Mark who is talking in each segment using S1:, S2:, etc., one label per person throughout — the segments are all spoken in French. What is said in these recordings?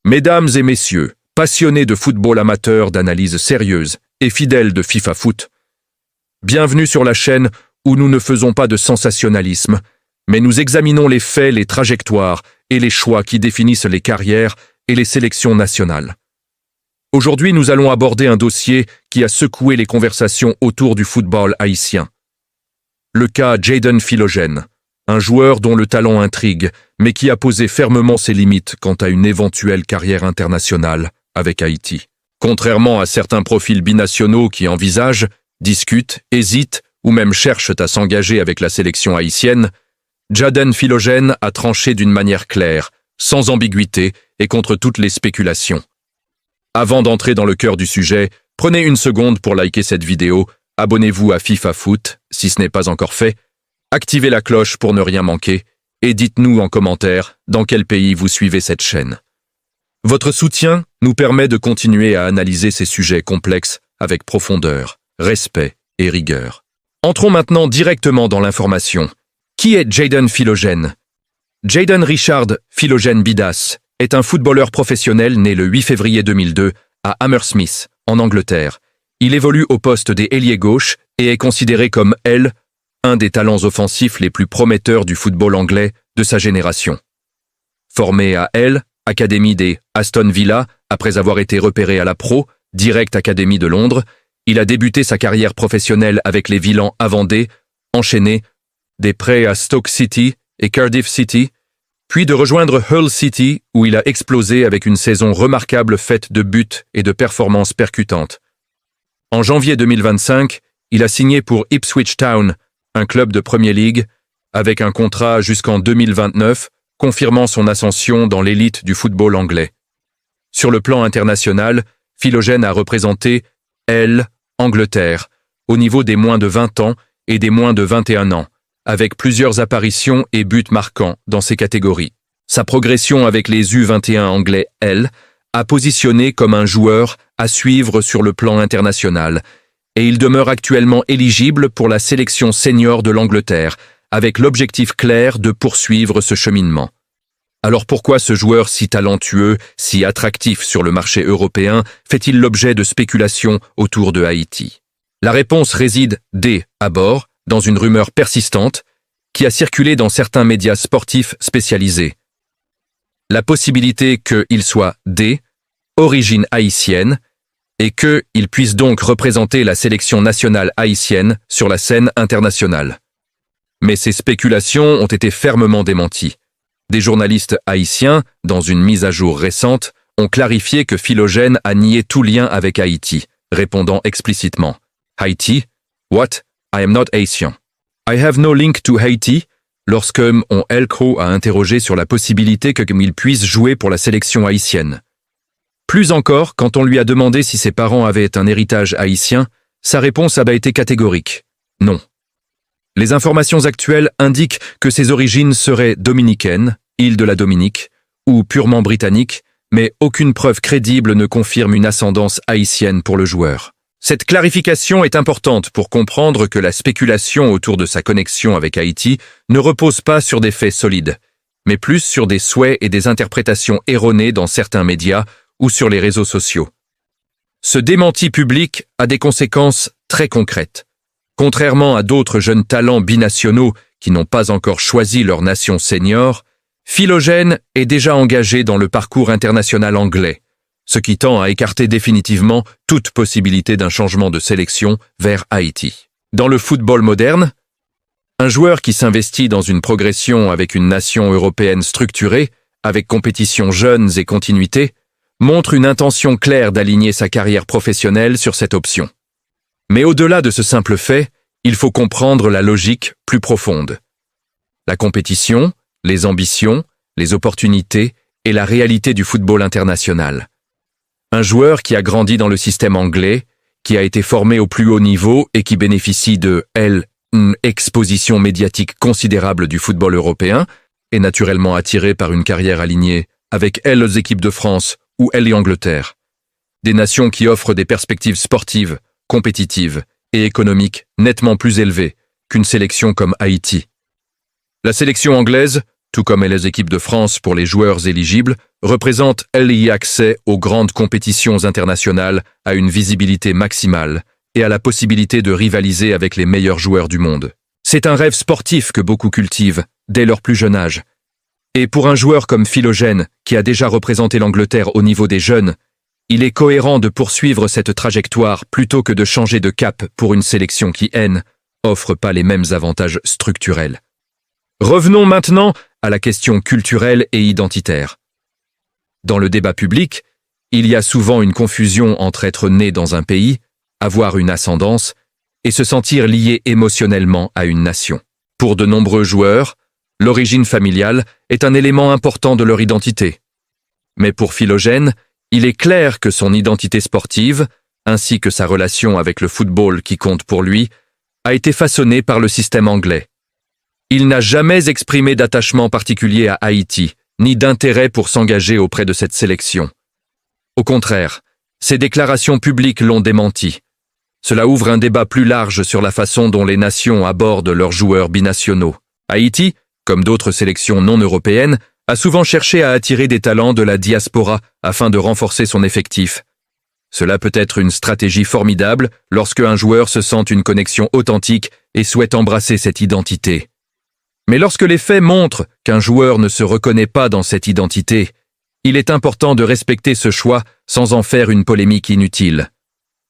S1: Mesdames et messieurs, passionnés de football amateur d'analyse sérieuse et fidèles de FIFA Foot, bienvenue sur la chaîne où nous ne faisons pas de sensationnalisme, mais nous examinons les faits, les trajectoires et les choix qui définissent les carrières et les sélections nationales. Aujourd'hui, nous allons aborder un dossier qui a secoué les conversations autour du football haïtien. Le cas Jayden Philogène, un joueur dont le talent intrigue, mais qui a posé fermement ses limites quant à une éventuelle carrière internationale avec Haïti. Contrairement à certains profils binationaux qui envisagent, discutent, hésitent ou même cherchent à s'engager avec la sélection haïtienne, Jayden Philogène a tranché d'une manière claire, sans ambiguïté et contre toutes les spéculations. Avant d'entrer dans le cœur du sujet, prenez une seconde pour liker cette vidéo, abonnez-vous à FIFA Foot si ce n'est pas encore fait, activez la cloche pour ne rien manquer et dites-nous en commentaire dans quel pays vous suivez cette chaîne. Votre soutien nous permet de continuer à analyser ces sujets complexes avec profondeur, respect et rigueur. Entrons maintenant directement dans l'information. Qui est Jayden Philogène? Jayden Richard Philogène Bidas est un footballeur professionnel né le 8 février 2002 à Hammersmith, en Angleterre. Il évolue au poste des ailiers gauche et est considéré comme un des talents offensifs les plus prometteurs du football anglais de sa génération. Formé à Académie des Aston Villa, après avoir été repéré à la Pro, Direct Academy de Londres, il a débuté sa carrière professionnelle avec les Villans à Vendée, enchaîné des prêts à Stoke City et Cardiff City, puis de rejoindre Hull City où il a explosé avec une saison remarquable faite de buts et de performances percutantes. En janvier 2025, il a signé pour Ipswich Town, un club de Premier League, avec un contrat jusqu'en 2029, confirmant son ascension dans l'élite du football anglais. Sur le plan international, Philogène a représenté Angleterre, au niveau des moins de 20 ans et des moins de 21 ans, avec plusieurs apparitions et buts marquants dans ces catégories. Sa progression avec les U21 anglais, a positionné comme un joueur à suivre sur le plan international, et il demeure actuellement éligible pour la sélection senior de l'Angleterre, avec l'objectif clair de poursuivre ce cheminement. Alors pourquoi ce joueur si talentueux, si attractif sur le marché européen, fait-il l'objet de spéculations autour de Haïti? La réponse réside dès abord dans une rumeur persistante qui a circulé dans certains médias sportifs spécialisés. La possibilité qu'il soit d'origine haïtienne et qu'il puisse donc représenter la sélection nationale haïtienne sur la scène internationale. Mais ces spéculations ont été fermement démenties. Des journalistes haïtiens, dans une mise à jour récente, ont clarifié que Philogène a nié tout lien avec Haïti, répondant explicitement « Haïti? What? I am not Haitian. I have no link to Haiti » lorsque Elcro a interrogé sur la possibilité qu'il puisse jouer pour la sélection haïtienne. Plus encore, quand on lui a demandé si ses parents avaient un héritage haïtien, sa réponse a été catégorique « non ». Les informations actuelles indiquent que ses origines seraient dominicaines, île de la Dominique, ou purement britanniques, mais aucune preuve crédible ne confirme une ascendance haïtienne pour le joueur. Cette clarification est importante pour comprendre que la spéculation autour de sa connexion avec Haïti ne repose pas sur des faits solides, mais plus sur des souhaits et des interprétations erronées dans certains médias ou sur les réseaux sociaux. Ce démenti public a des conséquences très concrètes. Contrairement à d'autres jeunes talents binationaux qui n'ont pas encore choisi leur nation senior, Philogène est déjà engagé dans le parcours international anglais, ce qui tend à écarter définitivement toute possibilité d'un changement de sélection vers Haïti. Dans le football moderne, un joueur qui s'investit dans une progression avec une nation européenne structurée, avec compétitions jeunes et continuité, montre une intention claire d'aligner sa carrière professionnelle sur cette option. Mais au-delà de ce simple fait, il faut comprendre la logique plus profonde. La compétition, les ambitions, les opportunités et la réalité du football international. Un joueur qui a grandi dans le système anglais, qui a été formé au plus haut niveau et qui bénéficie de une exposition médiatique considérable du football européen, est naturellement attiré par une carrière alignée avec les équipes de France ou et Angleterre. Des nations qui offrent des perspectives sportives, compétitives et économiques nettement plus élevées qu'une sélection comme Haïti. La sélection anglaise, tout comme les équipes de France pour les joueurs éligibles, représente l'accès aux grandes compétitions internationales à une visibilité maximale et à la possibilité de rivaliser avec les meilleurs joueurs du monde. C'est un rêve sportif que beaucoup cultivent dès leur plus jeune âge. Et pour un joueur comme Philogène, qui a déjà représenté l'Angleterre au niveau des jeunes, il est cohérent de poursuivre cette trajectoire plutôt que de changer de cap pour une sélection qui, offre pas les mêmes avantages structurels. Revenons maintenant à la question culturelle et identitaire. Dans le débat public, il y a souvent une confusion entre être né dans un pays, avoir une ascendance, et se sentir lié émotionnellement à une nation. Pour de nombreux joueurs, l'origine familiale est un élément important de leur identité. Mais pour Philogène, il est clair que son identité sportive, ainsi que sa relation avec le football qui compte pour lui, a été façonnée par le système anglais. Il n'a jamais exprimé d'attachement particulier à Haïti, ni d'intérêt pour s'engager auprès de cette sélection. Au contraire, ses déclarations publiques l'ont démenti. Cela ouvre un débat plus large sur la façon dont les nations abordent leurs joueurs binationaux. Haïti, comme d'autres sélections non européennes, a souvent cherché à attirer des talents de la diaspora afin de renforcer son effectif. Cela peut être une stratégie formidable lorsque un joueur se sent une connexion authentique et souhaite embrasser cette identité. Mais lorsque les faits montrent qu'un joueur ne se reconnaît pas dans cette identité, il est important de respecter ce choix sans en faire une polémique inutile.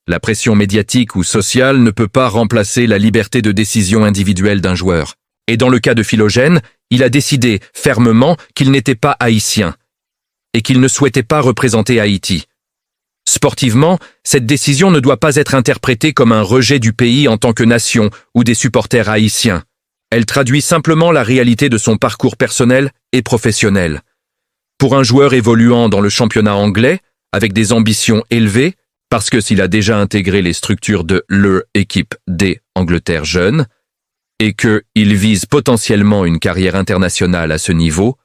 S1: La pression médiatique ou sociale ne peut pas remplacer la liberté de décision individuelle d'un joueur. Et dans le cas de Philogène, il a décidé fermement qu'il n'était pas haïtien et qu'il ne souhaitait pas représenter Haïti. Sportivement, cette décision ne doit pas être interprétée comme un rejet du pays en tant que nation ou des supporters haïtiens. Elle traduit simplement la réalité de son parcours personnel et professionnel. Pour un joueur évoluant dans le championnat anglais, avec des ambitions élevées, parce que s'il a déjà intégré les structures de l'équipe D Angleterre jeune, et qu'il vise potentiellement une carrière internationale à ce niveau,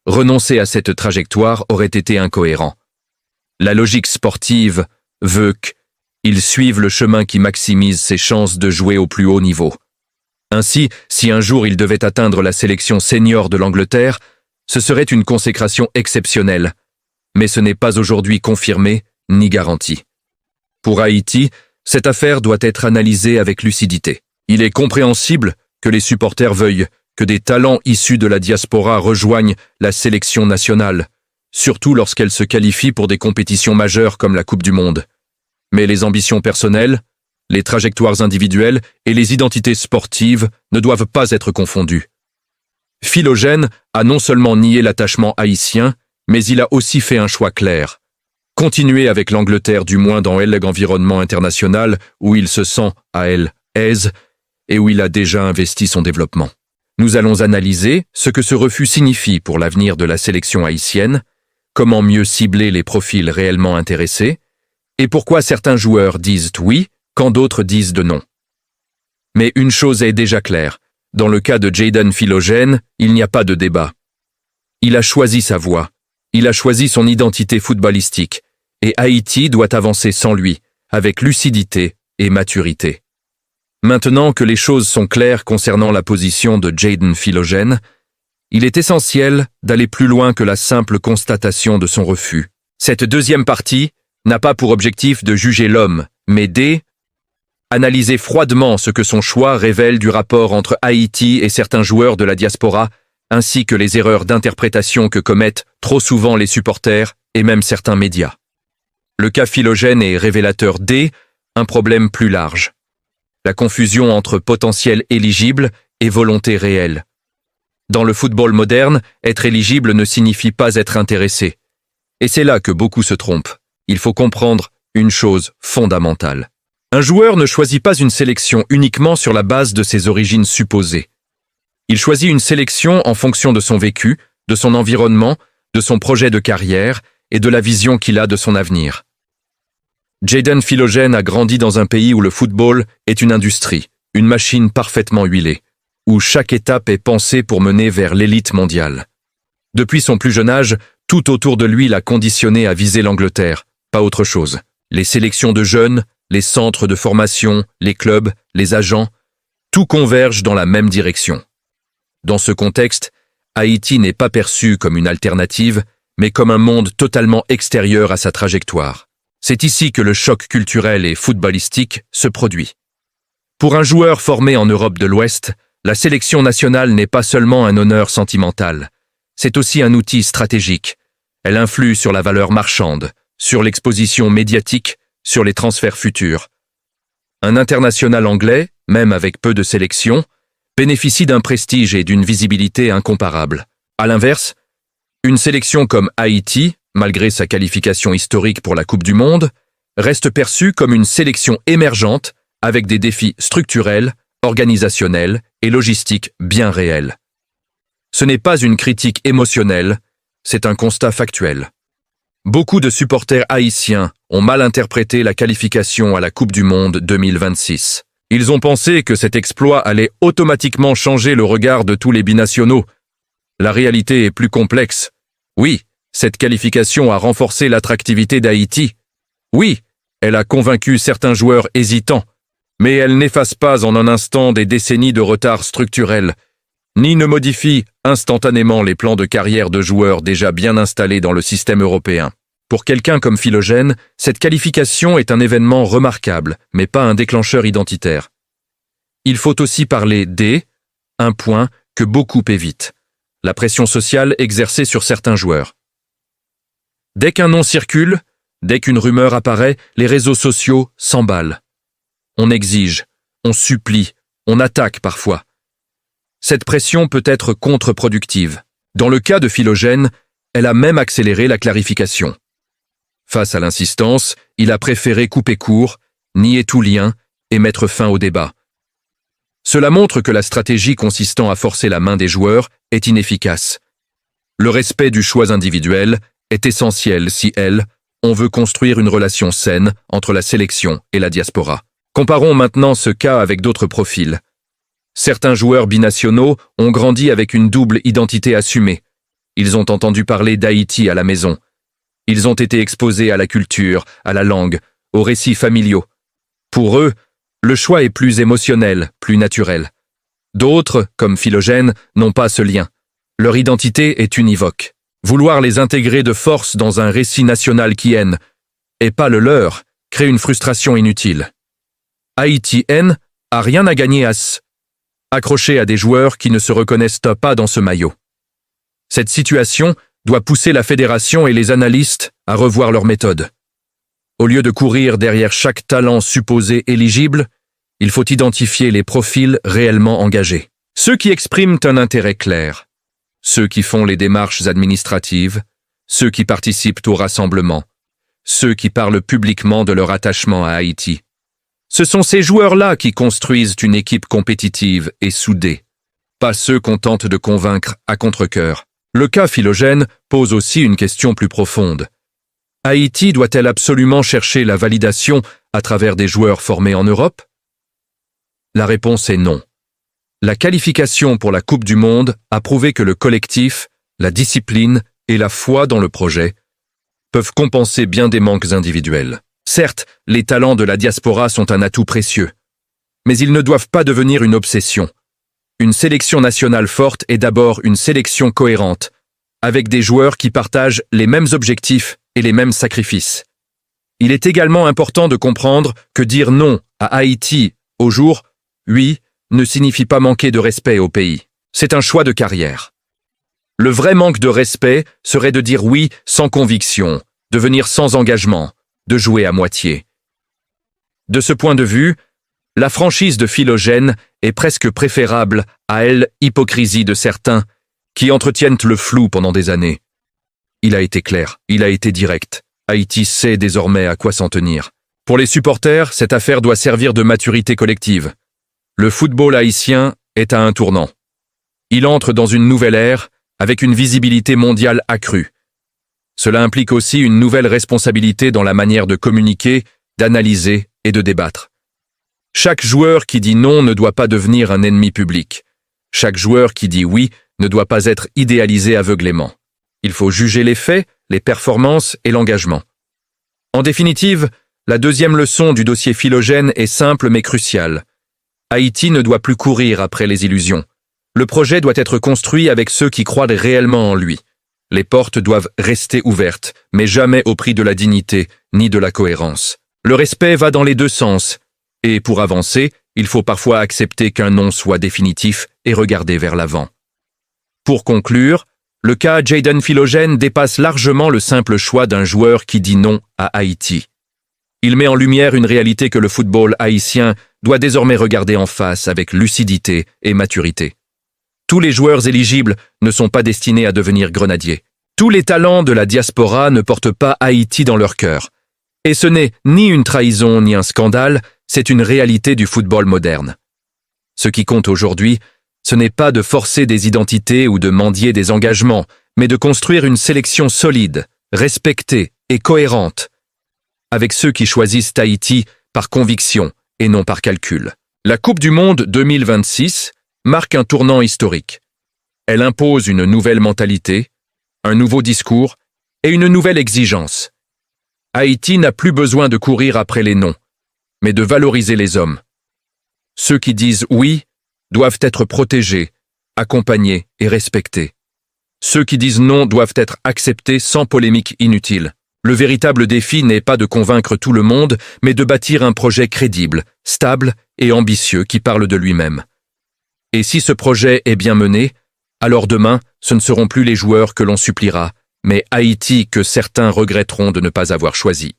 S1: renoncer à cette trajectoire aurait été incohérent. La logique sportive veut qu'il suive le chemin qui maximise ses chances de jouer au plus haut niveau. Ainsi, si un jour il devait atteindre la sélection senior de l'Angleterre, ce serait une consécration exceptionnelle, mais ce n'est pas aujourd'hui confirmé ni garanti. Pour Haïti, cette affaire doit être analysée avec lucidité. Il est compréhensible que les supporters veuillent que des talents issus de la diaspora rejoignent la sélection nationale, surtout lorsqu'elle se qualifie pour des compétitions majeures comme la Coupe du Monde. Mais les ambitions personnelles, les trajectoires individuelles et les identités sportives ne doivent pas être confondues. Philogène a non seulement nié l'attachement haïtien, mais il a aussi fait un choix clair. Continuer avec l'Angleterre du moins dans l'environnement international où il se sent à aise et où il a déjà investi son développement. Nous allons analyser ce que ce refus signifie pour l'avenir de la sélection haïtienne, comment mieux cibler les profils réellement intéressés, et pourquoi certains joueurs disent oui quand d'autres disent de non. Mais une chose est déjà claire, dans le cas de Jayden Philogène, il n'y a pas de débat. Il a choisi sa voie, il a choisi son identité footballistique, et Haïti doit avancer sans lui, avec lucidité et maturité. Maintenant que les choses sont claires concernant la position de Jayden Philogène, il est essentiel d'aller plus loin que la simple constatation de son refus. Cette deuxième partie n'a pas pour objectif de juger l'homme, mais d'analyser froidement ce que son choix révèle du rapport entre Haïti et certains joueurs de la diaspora, ainsi que les erreurs d'interprétation que commettent trop souvent les supporters et même certains médias. Le cas Philogène est révélateur d'un problème plus large. La confusion entre potentiel éligible et volonté réelle. Dans le football moderne, être éligible ne signifie pas être intéressé. Et c'est là que beaucoup se trompent. Il faut comprendre une chose fondamentale. Un joueur ne choisit pas une sélection uniquement sur la base de ses origines supposées. Il choisit une sélection en fonction de son vécu, de son environnement, de son projet de carrière et de la vision qu'il a de son avenir. Jayden Philogène a grandi dans un pays où le football est une industrie, une machine parfaitement huilée, où chaque étape est pensée pour mener vers l'élite mondiale. Depuis son plus jeune âge, tout autour de lui l'a conditionné à viser l'Angleterre, pas autre chose. Les sélections de jeunes, les centres de formation, les clubs, les agents, tout converge dans la même direction. Dans ce contexte, Haïti n'est pas perçu comme une alternative, mais comme un monde totalement extérieur à sa trajectoire. C'est ici que le choc culturel et footballistique se produit. Pour un joueur formé en Europe de l'Ouest, la sélection nationale n'est pas seulement un honneur sentimental, c'est aussi un outil stratégique. Elle influe sur la valeur marchande, sur l'exposition médiatique, sur les transferts futurs. Un international anglais, même avec peu de sélection, bénéficie d'un prestige et d'une visibilité incomparables. À l'inverse, une sélection comme Haïti, malgré sa qualification historique pour la Coupe du Monde, reste perçue comme une sélection émergente avec des défis structurels, organisationnels et logistiques bien réels. Ce n'est pas une critique émotionnelle, c'est un constat factuel. Beaucoup de supporters haïtiens ont mal interprété la qualification à la Coupe du Monde 2026. Ils ont pensé que cet exploit allait automatiquement changer le regard de tous les binationaux. La réalité est plus complexe. Oui, cette qualification a renforcé l'attractivité d'Haïti. Oui, elle a convaincu certains joueurs hésitants, mais elle n'efface pas en un instant des décennies de retard structurel, ni ne modifie instantanément les plans de carrière de joueurs déjà bien installés dans le système européen. Pour quelqu'un comme Philogène, cette qualification est un événement remarquable, mais pas un déclencheur identitaire. Il faut aussi parler un point que beaucoup évitent, la pression sociale exercée sur certains joueurs. Dès qu'un nom circule, dès qu'une rumeur apparaît, les réseaux sociaux s'emballent. On exige, on supplie, on attaque parfois. Cette pression peut être contre-productive. Dans le cas de Philogène, elle a même accéléré la clarification. Face à l'insistance, il a préféré couper court, nier tout lien et mettre fin au débat. Cela montre que la stratégie consistant à forcer la main des joueurs est inefficace. Le respect du choix individuel est essentiel si on veut construire une relation saine entre la sélection et la diaspora. Comparons maintenant ce cas avec d'autres profils. Certains joueurs binationaux ont grandi avec une double identité assumée. Ils ont entendu parler d'Haïti à la maison. Ils ont été exposés à la culture, à la langue, aux récits familiaux. Pour eux, le choix est plus émotionnel, plus naturel. D'autres, comme Philogène, n'ont pas ce lien. Leur identité est univoque. Vouloir les intégrer de force dans un récit national qui haine, et pas le leur, crée une frustration inutile. Haïti a rien à gagner à accrocher à des joueurs qui ne se reconnaissent pas dans ce maillot. Cette situation doit pousser la fédération et les analystes à revoir leur méthode. Au lieu de courir derrière chaque talent supposé éligible, il faut identifier les profils réellement engagés. Ceux qui expriment un intérêt clair, ceux qui font les démarches administratives, ceux qui participent au rassemblement, ceux qui parlent publiquement de leur attachement à Haïti. Ce sont ces joueurs-là qui construisent une équipe compétitive et soudée, pas ceux qu'on tente de convaincre à contre-cœur. Le cas Philogène pose aussi une question plus profonde. Haïti doit-elle absolument chercher la validation à travers des joueurs formés en Europe? La réponse est non. La qualification pour la Coupe du Monde a prouvé que le collectif, la discipline et la foi dans le projet peuvent compenser bien des manques individuels. Certes, les talents de la diaspora sont un atout précieux, mais ils ne doivent pas devenir une obsession. Une sélection nationale forte est d'abord une sélection cohérente, avec des joueurs qui partagent les mêmes objectifs et les mêmes sacrifices. Il est également important de comprendre que dire non à Haïti au jour, oui, ne signifie pas manquer de respect au pays. C'est un choix de carrière. Le vrai manque de respect serait de dire oui sans conviction, de venir sans engagement, de jouer à moitié. De ce point de vue, la franchise de Philogène est presque préférable à l'hypocrisie de certains qui entretiennent le flou pendant des années. Il a été clair, il a été direct. Haïti sait désormais à quoi s'en tenir. Pour les supporters, cette affaire doit servir de maturité collective. Le football haïtien est à un tournant. Il entre dans une nouvelle ère avec une visibilité mondiale accrue. Cela implique aussi une nouvelle responsabilité dans la manière de communiquer, d'analyser et de débattre. Chaque joueur qui dit non ne doit pas devenir un ennemi public. Chaque joueur qui dit oui ne doit pas être idéalisé aveuglément. Il faut juger les faits, les performances et l'engagement. En définitive, la deuxième leçon du dossier Philogène est simple mais cruciale. Haïti ne doit plus courir après les illusions. Le projet doit être construit avec ceux qui croient réellement en lui. Les portes doivent rester ouvertes, mais jamais au prix de la dignité ni de la cohérence. Le respect va dans les deux sens, et pour avancer, il faut parfois accepter qu'un non soit définitif et regarder vers l'avant. Pour conclure, le cas Jayden Philogène dépasse largement le simple choix d'un joueur qui dit non à Haïti. Il met en lumière une réalité que le football haïtien doit désormais regarder en face avec lucidité et maturité. Tous les joueurs éligibles ne sont pas destinés à devenir grenadiers. Tous les talents de la diaspora ne portent pas Haïti dans leur cœur. Et ce n'est ni une trahison ni un scandale, c'est une réalité du football moderne. Ce qui compte aujourd'hui, ce n'est pas de forcer des identités ou de mendier des engagements, mais de construire une sélection solide, respectée et cohérente, avec ceux qui choisissent Haïti par conviction et non par calcul. La Coupe du Monde 2026 marque un tournant historique. Elle impose une nouvelle mentalité, un nouveau discours et une nouvelle exigence. Haïti n'a plus besoin de courir après les noms, mais de valoriser les hommes. Ceux qui disent oui doivent être protégés, accompagnés et respectés. Ceux qui disent non doivent être acceptés sans polémique inutile. Le véritable défi n'est pas de convaincre tout le monde, mais de bâtir un projet crédible, stable et ambitieux qui parle de lui-même. Et si ce projet est bien mené, alors demain, ce ne seront plus les joueurs que l'on suppliera, mais Haïti que certains regretteront de ne pas avoir choisi.